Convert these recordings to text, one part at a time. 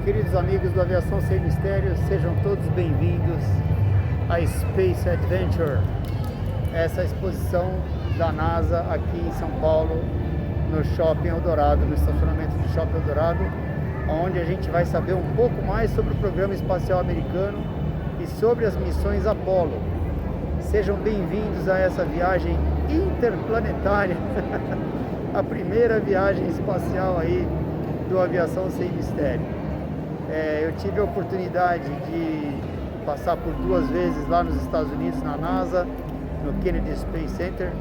queridos amigos do Aviação Sem Mistério, sejam todos bem-vindos à Space Adventure, essa exposição da NASA aqui em São Paulo, no Shopping Eldorado, no estacionamento do Shopping Eldorado, onde a gente vai saber um pouco mais sobre o programa espacial americano e sobre as missões Apollo. Sejam bem-vindos a essa viagem interplanetária, a primeira viagem espacial aí do Aviação Sem Mistério. Eu tive a oportunidade de passar por 2 vezes lá nos Estados Unidos, na NASA, no Kennedy Space Center,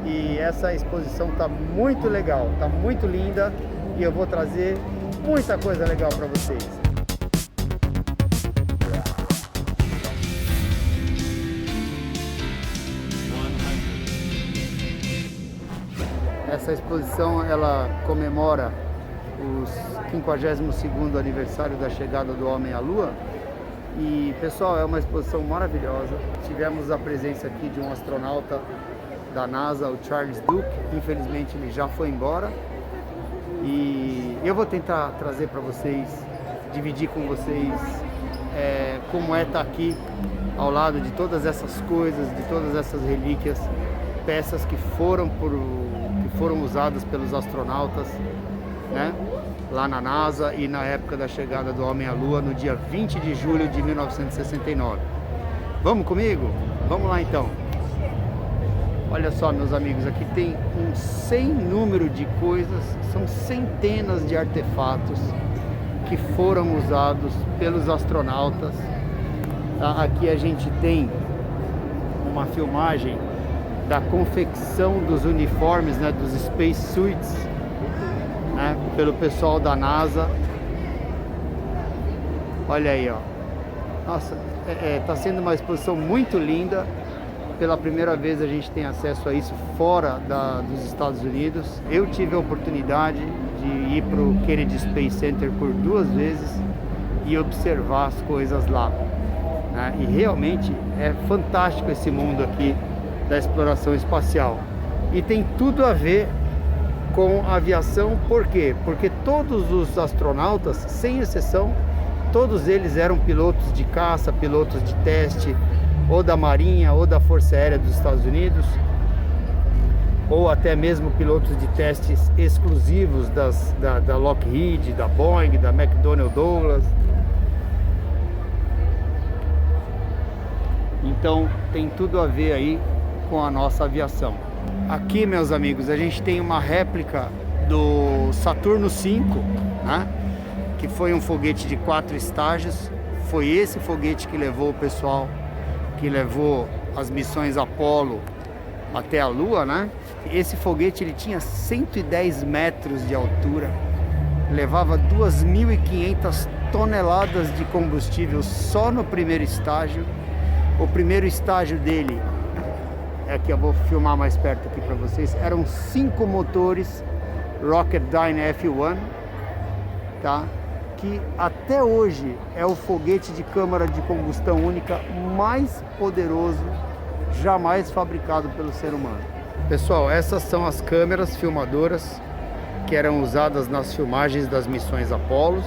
e essa exposição está muito legal, está muito linda, e eu vou trazer muita coisa legal para vocês. Essa exposição ela comemora o 52º aniversário da chegada do homem à Lua. E pessoal, é uma exposição maravilhosa. Tivemos a presença aqui de um astronauta da NASA, o Charles Duke. Infelizmente ele já foi embora. E eu vou tentar trazer para vocês, dividir com vocês como é estar aqui ao lado de todas essas coisas, de todas essas relíquias, peças que foram usadas pelos astronautas, né, lá na NASA e na época da chegada do homem à Lua, no dia 20 de julho de 1969. Vamos comigo? Vamos lá então. Olha só, meus amigos, aqui tem um sem número de coisas, são centenas de artefatos que foram usados pelos astronautas. Aqui a gente tem uma filmagem da confecção dos uniformes, né, dos Space Suits, né, pelo pessoal da NASA. Olha aí, ó. Nossa, tá sendo uma exposição muito linda. Pela primeira vez a gente tem acesso a isso fora dos Estados Unidos. Eu tive a oportunidade de ir para o Kennedy Space Center por 2 vezes e observar as coisas lá, né? E realmente é fantástico esse mundo aqui da exploração espacial. E tem tudo a ver com a aviação. Por quê? Porque todos os astronautas, sem exceção, todos eles eram pilotos de caça, pilotos de teste, ou da Marinha, ou da Força Aérea dos Estados Unidos, ou até mesmo pilotos de testes exclusivos da Lockheed, da Boeing, da McDonnell Douglas. Então tem tudo a ver aí com a nossa aviação. Aqui, meus amigos, a gente tem uma réplica do Saturno V, né? Que foi um foguete de 4 estágios. Foi esse foguete que levou o pessoal, que levou as missões Apollo até a Lua, né? Esse foguete ele tinha 110 metros de altura, levava 2.500 toneladas de combustível só no primeiro estágio. O primeiro estágio dele, que eu vou filmar mais perto aqui para vocês, eram 5 motores Rocketdyne F1, tá? Que até hoje é o foguete de câmara de combustão única mais poderoso jamais fabricado pelo ser humano. Pessoal, essas são as câmeras filmadoras que eram usadas nas filmagens das missões Apollo.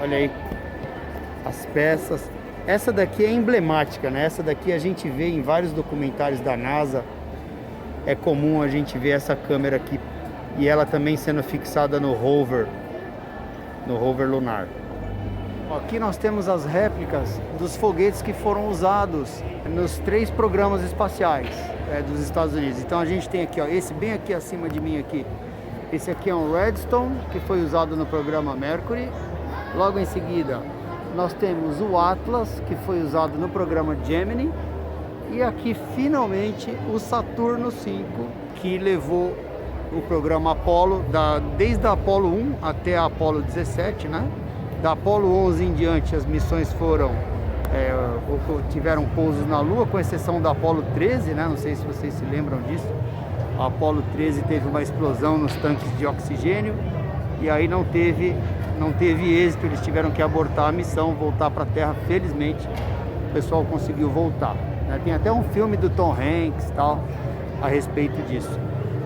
Olha aí as peças. Essa daqui é emblemática, né? Essa daqui a gente vê em vários documentários da NASA. É comum a gente ver essa câmera aqui, e ela também sendo fixada no rover lunar. Aqui nós temos as réplicas dos foguetes que foram usados nos 3 programas espaciais dos Estados Unidos. Então a gente tem aqui, ó, esse bem aqui acima de mim aqui. Esse aqui é um Redstone, que foi usado no programa Mercury. Logo em seguida nós temos o Atlas, que foi usado no programa Gemini. E aqui finalmente o Saturno V, que levou o programa Apollo, desde a Apollo 1 até a Apollo 17, né? Da Apollo 11 em diante as missões tiveram pousos na Lua, com exceção da Apollo 13, né? Não sei se vocês se lembram disso. A Apollo 13 teve uma explosão nos tanques de oxigênio e aí não teve êxito, eles tiveram que abortar a missão, voltar para a Terra. Felizmente o pessoal conseguiu voltar. Tem até um filme do Tom Hanks tal a respeito disso.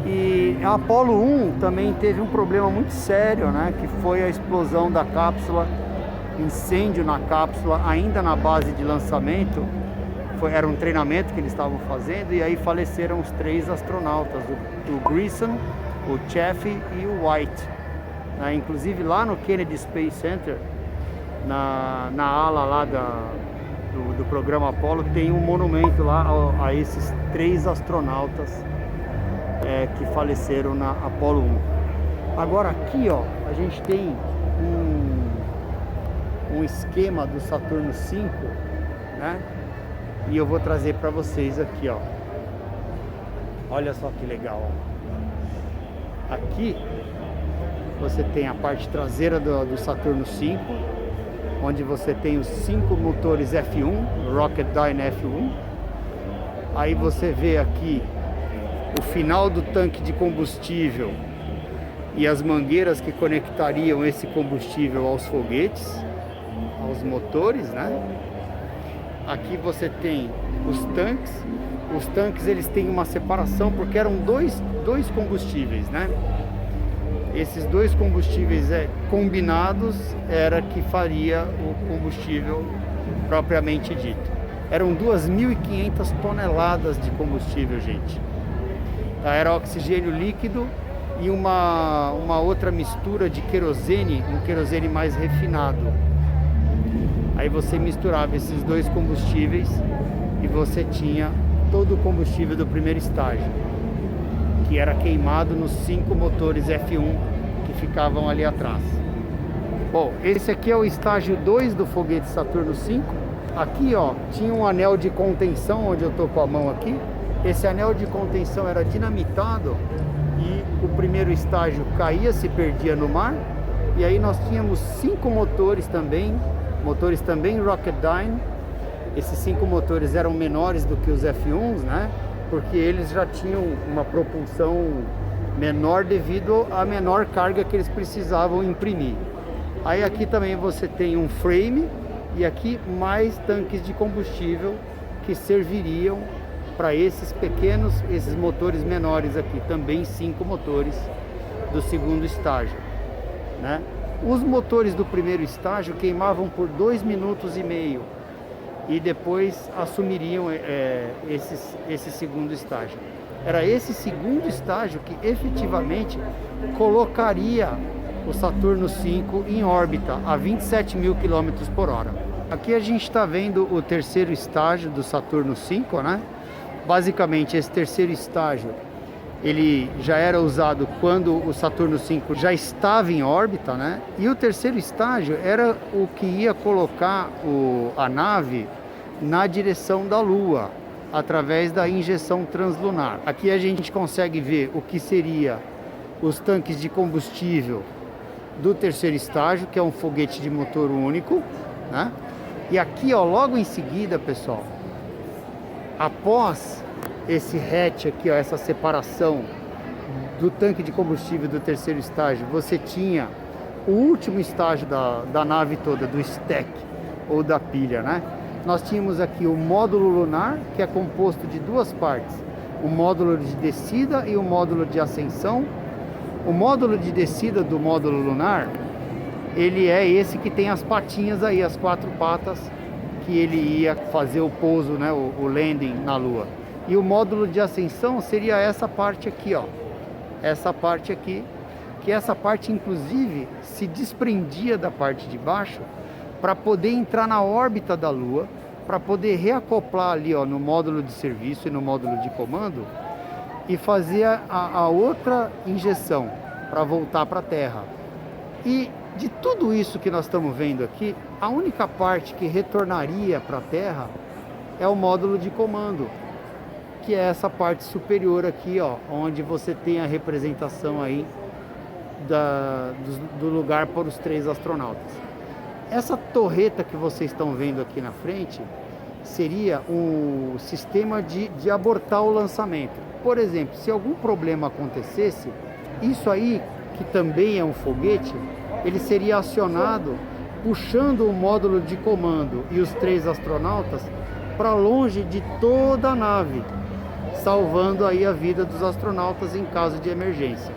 E E a Apollo 1 também teve um problema muito sério, né? Que foi a explosão da cápsula, incêndio na cápsula, ainda na base de lançamento. Era um treinamento que eles estavam fazendo, e aí faleceram os 3 astronautas, o Grissom, o Chaffee e o White. Inclusive lá no Kennedy Space Center, na ala lá do programa Apollo, tem um monumento lá a esses 3 astronautas que faleceram na Apollo 1. Agora aqui, ó, a gente tem um esquema do Saturno V, né? E eu vou trazer para vocês aqui, ó. Olha só que legal, ó. Aqui você tem a parte traseira do Saturno V, onde você tem os 5 motores F1, Rocketdyne F1. Aí você vê aqui o final do tanque de combustível e as mangueiras que conectariam esse combustível aos foguetes, aos motores, né? Aqui você tem os tanques. Os tanques, eles têm uma separação porque eram dois combustíveis, né? Esses 2 combustíveis combinados era que faria o combustível propriamente dito. Eram 2.500 toneladas de combustível, gente. Era oxigênio líquido e uma outra mistura de querosene, um querosene mais refinado. Aí você misturava esses 2 combustíveis e você tinha todo o combustível do primeiro estágio, que era queimado nos 5 motores F1 que ficavam ali atrás. Bom, esse aqui é o estágio 2 do foguete Saturno V. Aqui, ó, tinha um anel de contenção, onde eu tô com a mão aqui. Esse anel de contenção era dinamitado e o primeiro estágio caía, se perdia no mar. E aí nós tínhamos 5 motores também Rocketdyne. Esses 5 motores eram menores do que os F1s, né? Porque eles já tinham uma propulsão menor devido à menor carga que eles precisavam imprimir. Aí aqui também você tem um frame e aqui mais tanques de combustível que serviriam para esses motores menores aqui, também 5 motores do segundo estágio, né? Os motores do primeiro estágio queimavam por 2 minutos e meio e depois assumiriam esse segundo estágio. Era esse segundo estágio que efetivamente colocaria o Saturno V em órbita a 27.000 km por hora. Aqui a gente está vendo o terceiro estágio do Saturno V, né? Basicamente esse terceiro estágio ele já era usado quando o Saturno V já estava em órbita, né? E o terceiro estágio era o que ia colocar a nave na direção da Lua, através da injeção translunar. Aqui a gente consegue ver o que seria os tanques de combustível do terceiro estágio, que é um foguete de motor único, né? E aqui, ó, logo em seguida, pessoal, após esse hatch aqui, ó, essa separação do tanque de combustível do terceiro estágio, você tinha o último estágio da nave toda, do stack ou da pilha, né? Nós tínhamos aqui o módulo lunar, que é composto de 2 partes, o módulo de descida e o módulo de ascensão. O módulo de descida do módulo lunar, ele é esse que tem as patinhas aí, as 4 patas, que ele ia fazer o pouso, né, o landing na Lua. E o módulo de ascensão seria essa parte aqui, ó. Essa parte aqui, que essa parte inclusive se desprendia da parte de baixo para poder entrar na órbita da Lua, para poder reacoplar ali, ó, no módulo de serviço e no módulo de comando e fazer a outra injeção para voltar para a Terra. E de tudo isso que nós estamos vendo aqui, a única parte que retornaria para a Terra é o módulo de comando, que é essa parte superior aqui, ó, onde você tem a representação aí do lugar para os 3 astronautas. Essa torreta que vocês estão vendo aqui na frente seria um sistema de abortar o lançamento. Por exemplo, se algum problema acontecesse, isso aí, que também é um foguete, ele seria acionado puxando o módulo de comando e os 3 astronautas para longe de toda a nave. salvando aí a vida dos astronautas em caso de emergência.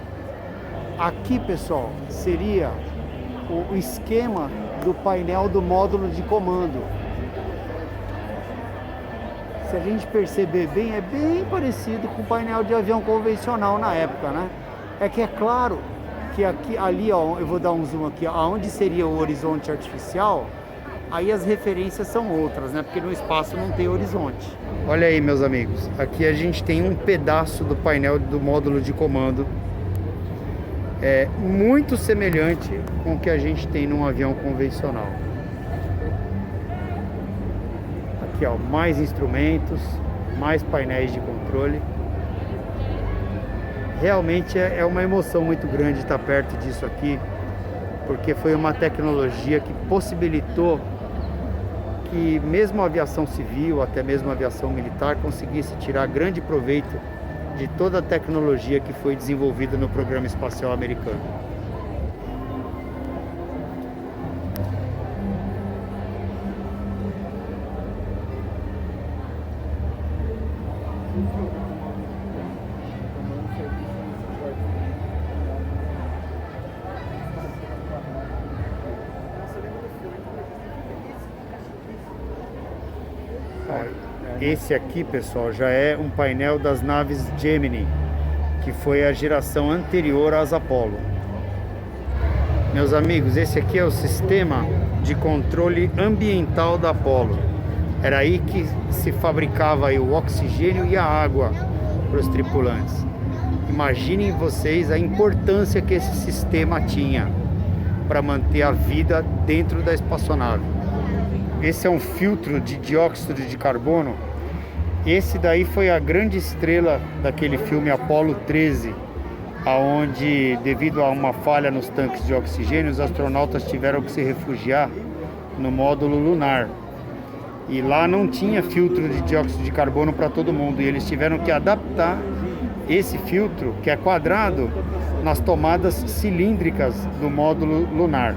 Aqui, pessoal, seria o esquema do painel do módulo de comando. Se a gente perceber bem, é bem parecido com o painel de avião convencional na época, né? É que é claro que aqui, ali, ó, eu vou dar um zoom aqui, aonde seria o horizonte artificial, aí as referências são outras, né? Porque no espaço não tem horizonte. Olha aí, meus amigos, aqui a gente tem um pedaço do painel do módulo de comando, muito semelhante com o que a gente tem num avião convencional. Aqui, ó, mais instrumentos, mais painéis de controle. Realmente é uma emoção muito grande estar perto disso aqui, porque foi uma tecnologia que possibilitou que mesmo a aviação civil, até mesmo a aviação militar, conseguisse tirar grande proveito de toda a tecnologia que foi desenvolvida no programa espacial americano. Esse aqui, pessoal, já é um painel das naves Gemini, que foi a geração anterior às Apollo. Meus amigos, esse aqui é o sistema de controle ambiental da Apollo. Era aí que se fabricava aí o oxigênio e a água para os tripulantes. Imaginem vocês a importância que esse sistema tinha para manter a vida dentro da espaçonave. Esse é um filtro de dióxido de carbono. Esse daí foi a grande estrela daquele filme Apollo 13, aonde, devido a uma falha nos tanques de oxigênio, os astronautas tiveram que se refugiar no módulo lunar. E lá não tinha filtro de dióxido de carbono para todo mundo, e eles tiveram que adaptar esse filtro, que é quadrado, nas tomadas cilíndricas do módulo lunar.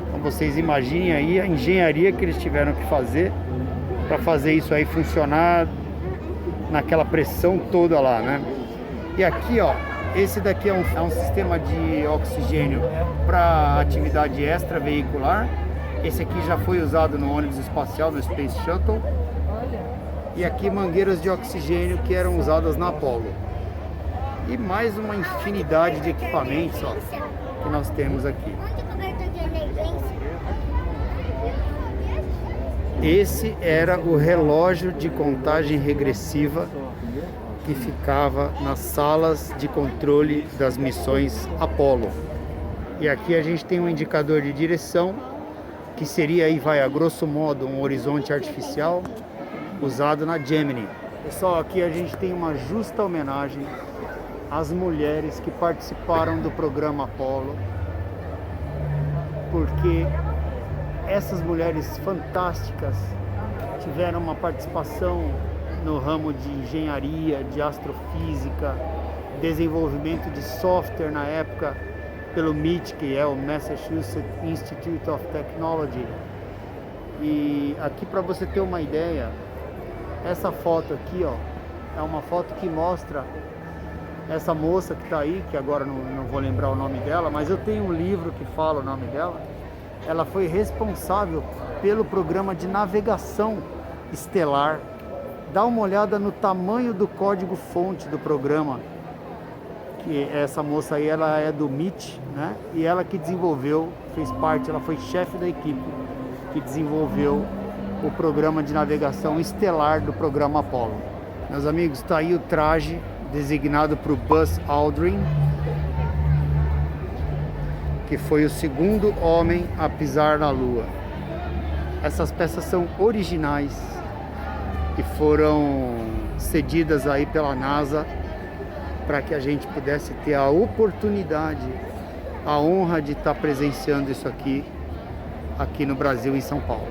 Então vocês imaginem aí a engenharia que eles tiveram que fazer para fazer isso aí funcionar naquela pressão toda lá, né? E aqui, ó, esse daqui é um sistema de oxigênio para atividade extraveicular. Esse aqui já foi usado no ônibus espacial, no Space Shuttle. E aqui mangueiras de oxigênio que eram usadas na Apollo. E mais uma infinidade de equipamentos, ó, que nós temos aqui. Esse era o relógio de contagem regressiva que ficava nas salas de controle das missões Apollo. E aqui a gente tem um indicador de direção, que seria aí, a grosso modo, um horizonte artificial usado na Gemini. Pessoal, aqui a gente tem uma justa homenagem às mulheres que participaram do programa Apollo, porque essas mulheres fantásticas tiveram uma participação no ramo de engenharia, de astrofísica, desenvolvimento de software na época pelo MIT, que é o Massachusetts Institute of Technology. E aqui, para você ter uma ideia, essa foto aqui, ó, é uma foto que mostra essa moça que está aí, que agora não vou lembrar o nome dela, mas eu tenho um livro que fala o nome dela. Ela foi responsável pelo programa de navegação estelar. Dá uma olhada no tamanho do código-fonte do programa. Que essa moça aí, ela é do MIT, né? E ela que desenvolveu, fez parte, ela foi chefe da equipe que desenvolveu o programa de navegação estelar do programa Apollo. Meus amigos, está aí o traje designado para o Buzz Aldrin, que foi o segundo homem a pisar na Lua. Essas peças são originais e foram cedidas aí pela NASA para que a gente pudesse ter a oportunidade, a honra de estar presenciando isso aqui no Brasil, em São Paulo.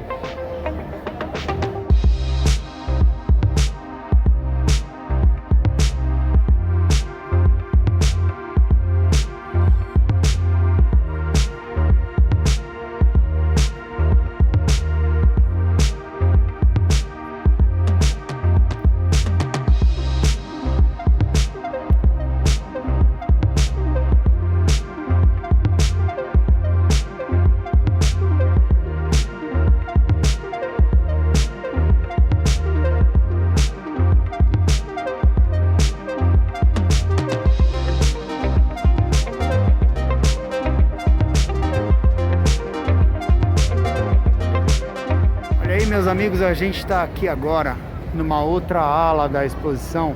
amigos, a gente está aqui agora numa outra ala da exposição,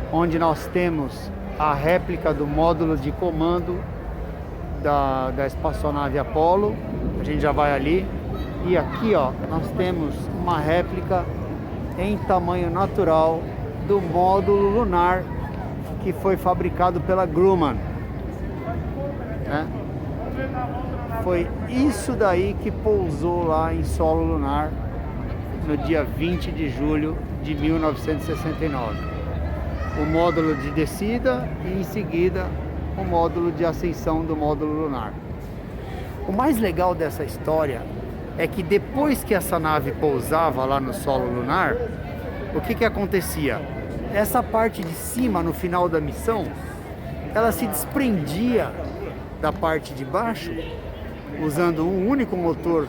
onde nós temos a réplica do módulo de comando da espaçonave Apollo. A gente já vai ali. E aqui, ó, nós temos uma réplica em tamanho natural do módulo lunar que foi fabricado pela Grumman, né? Foi isso daí que pousou lá em solo lunar no dia 20 de julho de 1969. O módulo de descida e em seguida o módulo de ascensão do módulo lunar. O mais legal dessa história é que depois que essa nave pousava lá no solo lunar, o que acontecia? Essa parte de cima, no final da missão, ela se desprendia da parte de baixo, usando um único motor,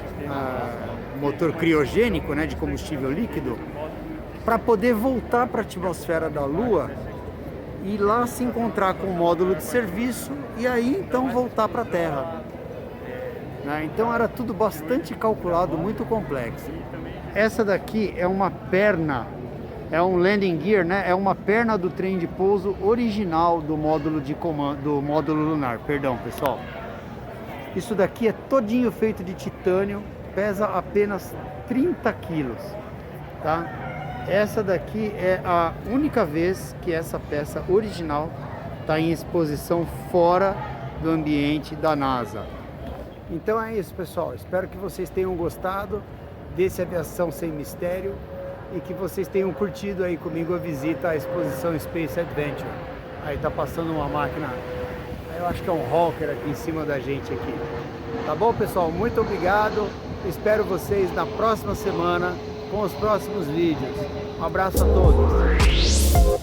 motor criogênico, né, de combustível líquido, para poder voltar para a atmosfera da Lua e lá se encontrar com o módulo de serviço e aí então voltar para a Terra. Então era tudo bastante calculado, muito complexo. Essa daqui é uma perna, é um landing gear, né? É uma perna do trem de pouso original do módulo de comando, do módulo lunar. Perdão, pessoal. Isso daqui é todinho feito de titânio, pesa apenas 30 quilos, tá? Essa daqui é a única vez que essa peça original está em exposição fora do ambiente da NASA. Então é isso, pessoal. Espero que vocês tenham gostado desse Aviação Sem Mistério e que vocês tenham curtido aí comigo a visita à exposição Space Adventure. Aí tá passando uma máquina, eu acho que é um Hawker aqui em cima da gente aqui. Tá bom, pessoal? Muito obrigado. Espero vocês na próxima semana com os próximos vídeos. Um abraço a todos.